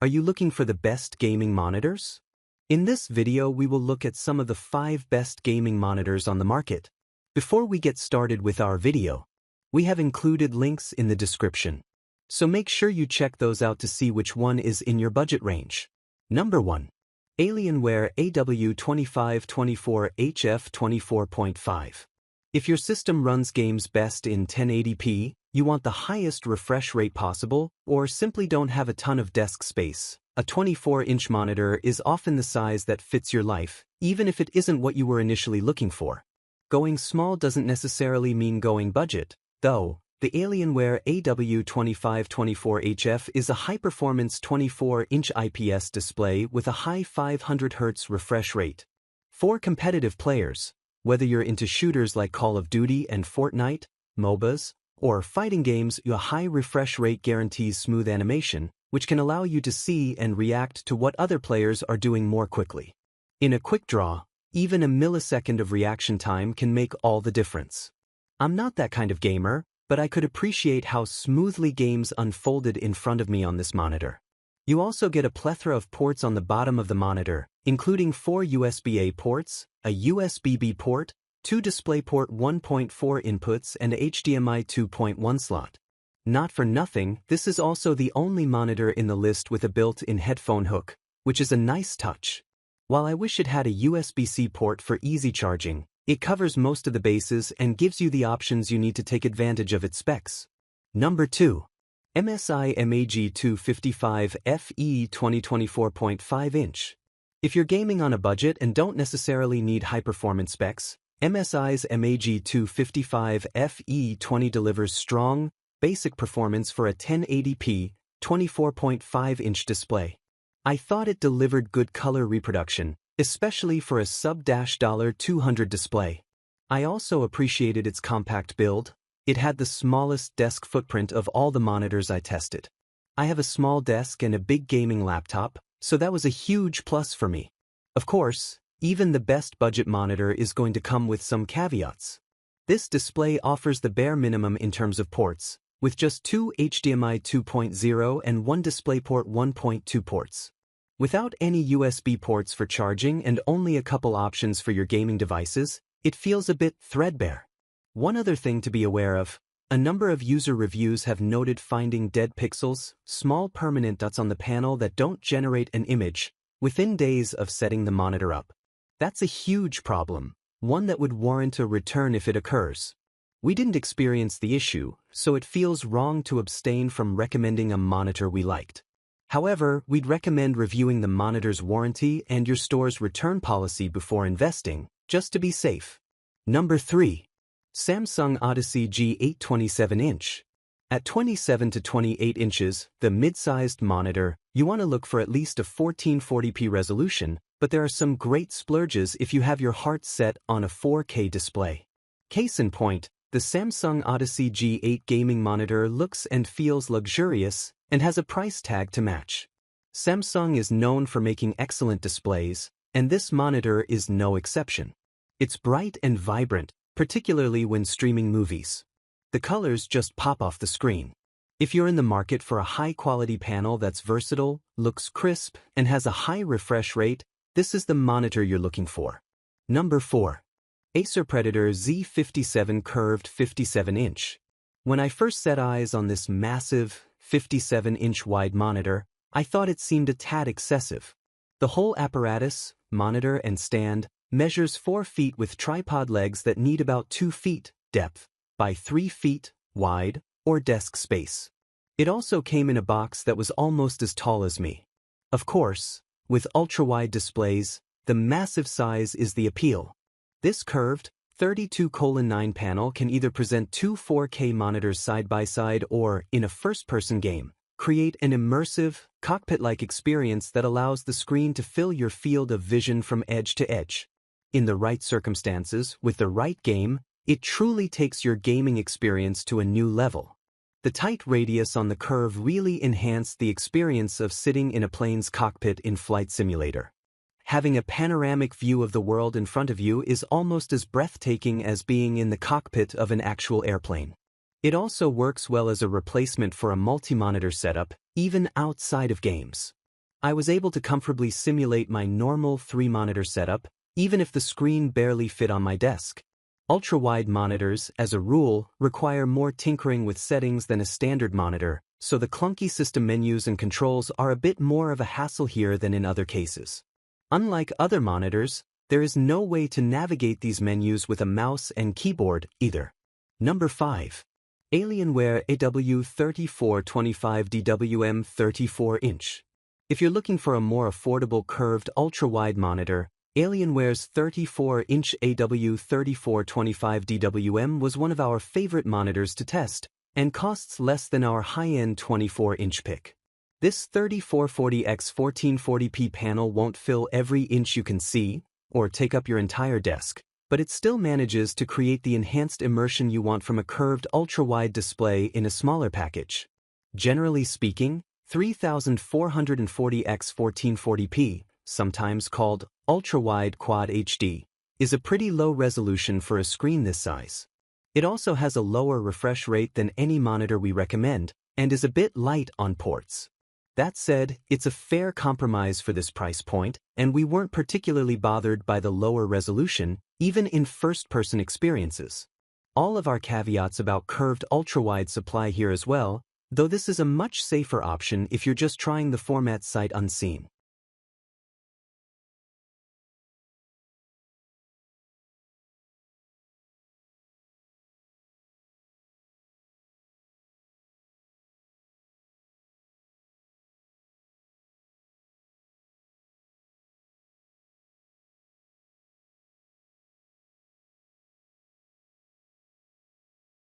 Are you looking for the best gaming monitors? In this video we will look at some of the 5 best gaming monitors on the market. Before we get started with our video, we have included links in the description. So make sure you check those out to see which one is in your budget range. Number 1. Alienware AW2524HF 24.5. If your system runs games best in 1080p, you want the highest refresh rate possible, or simply don't have a ton of desk space, a 24-inch monitor is often the size that fits your life, even if it isn't what you were initially looking for. Going small doesn't necessarily mean going budget, though. The Alienware AW2524HF is a high-performance 24-inch IPS display with a high 500Hz refresh rate. For competitive players, whether you're into shooters like Call of Duty and Fortnite, MOBAs, or fighting games, a high refresh rate guarantees smooth animation, which can allow you to see and react to what other players are doing more quickly. In a quick draw, even a millisecond of reaction time can make all the difference. I'm not that kind of gamer, but I could appreciate how smoothly games unfolded in front of me on this monitor. You also get a plethora of ports on the bottom of the monitor, including 4 USB-A ports, a USB-B port, 2 DisplayPort 1.4 inputs and a HDMI 2.1 slot. Not for nothing, this is also the only monitor in the list with a built-in headphone hook, which is a nice touch. While I wish it had a USB-C port for easy charging, it covers most of the bases and gives you the options you need to take advantage of its specs. Number 2. MSI MAG 255FE 2024.5-inch. If you're gaming on a budget and don't necessarily need high-performance specs, MSI's MAG 255FE 20 delivers strong, basic performance for a 1080p, 24.5-inch display. I thought it delivered good color reproduction, especially for a sub-$200 display. I also appreciated its compact build. It had the smallest desk footprint of all the monitors I tested. I have a small desk and a big gaming laptop, so that was a huge plus for me. Of course, even the best budget monitor is going to come with some caveats. This display offers the bare minimum in terms of ports, with just 2 HDMI 2.0 and 1 DisplayPort 1.2 ports. Without any USB ports for charging and only a couple options for your gaming devices, it feels a bit threadbare. One other thing to be aware of, a number of user reviews have noted finding dead pixels, small permanent dots on the panel that don't generate an image, within days of setting the monitor up. That's a huge problem, one that would warrant a return if it occurs. We didn't experience the issue, so it feels wrong to abstain from recommending a monitor we liked. However, we'd recommend reviewing the monitor's warranty and your store's return policy before investing, just to be safe. Number 3. Samsung Odyssey G8 27-inch. At 27 to 28 inches, the mid-sized monitor, you want to look for at least a 1440p resolution, but there are some great splurges if you have your heart set on a 4K display. Case in point, the Samsung Odyssey G8 gaming monitor looks and feels luxurious and has a price tag to match. Samsung is known for making excellent displays, and this monitor is no exception. It's bright and vibrant, particularly when streaming movies. The colors just pop off the screen. If you're in the market for a high-quality panel that's versatile, looks crisp, and has a high refresh rate, this is the monitor you're looking for. Number 4. Acer Predator Z57 Curved 57-inch. When I first set eyes on this massive, 57-inch wide monitor, I thought it seemed a tad excessive. The whole apparatus, monitor and stand, measures 4 feet with tripod legs that need about 2 feet depth by 3 feet wide or desk space. It also came in a box that was almost as tall as me. Of course, with ultra-wide displays, the massive size is the appeal. This curved, 32:9 panel can either present 2 4K monitors side by side or, in a first-person game, create an immersive, cockpit-like experience that allows the screen to fill your field of vision from edge to edge. In the right circumstances, with the right game, it truly takes your gaming experience to a new level. The tight radius on the curve really enhanced the experience of sitting in a plane's cockpit in Flight Simulator. Having a panoramic view of the world in front of you is almost as breathtaking as being in the cockpit of an actual airplane. It also works well as a replacement for a multi-monitor setup, even outside of games. I was able to comfortably simulate my normal 3-monitor setup, even if the screen barely fit on my desk. Ultra-wide monitors, as a rule, require more tinkering with settings than a standard monitor, so the clunky system menus and controls are a bit more of a hassle here than in other cases. Unlike other monitors, there is no way to navigate these menus with a mouse and keyboard either. Number 5. Alienware AW3425DWM 34-inch. If you're looking for a more affordable curved ultra-wide monitor, Alienware's 34-inch AW3425DWM was one of our favorite monitors to test, and costs less than our high-end 24-inch pick. This 3440x1440p panel won't fill every inch you can see, or take up your entire desk, but it still manages to create the enhanced immersion you want from a curved ultra-wide display in a smaller package. Generally speaking, 3440x1440p, sometimes called ultra-wide quad HD, is a pretty low resolution for a screen this size. It also has a lower refresh rate than any monitor we recommend, and is a bit light on ports. That said, it's a fair compromise for this price point, and we weren't particularly bothered by the lower resolution, even in first-person experiences. All of our caveats about curved ultra-wide apply here as well, though this is a much safer option if you're just trying the format sight unseen.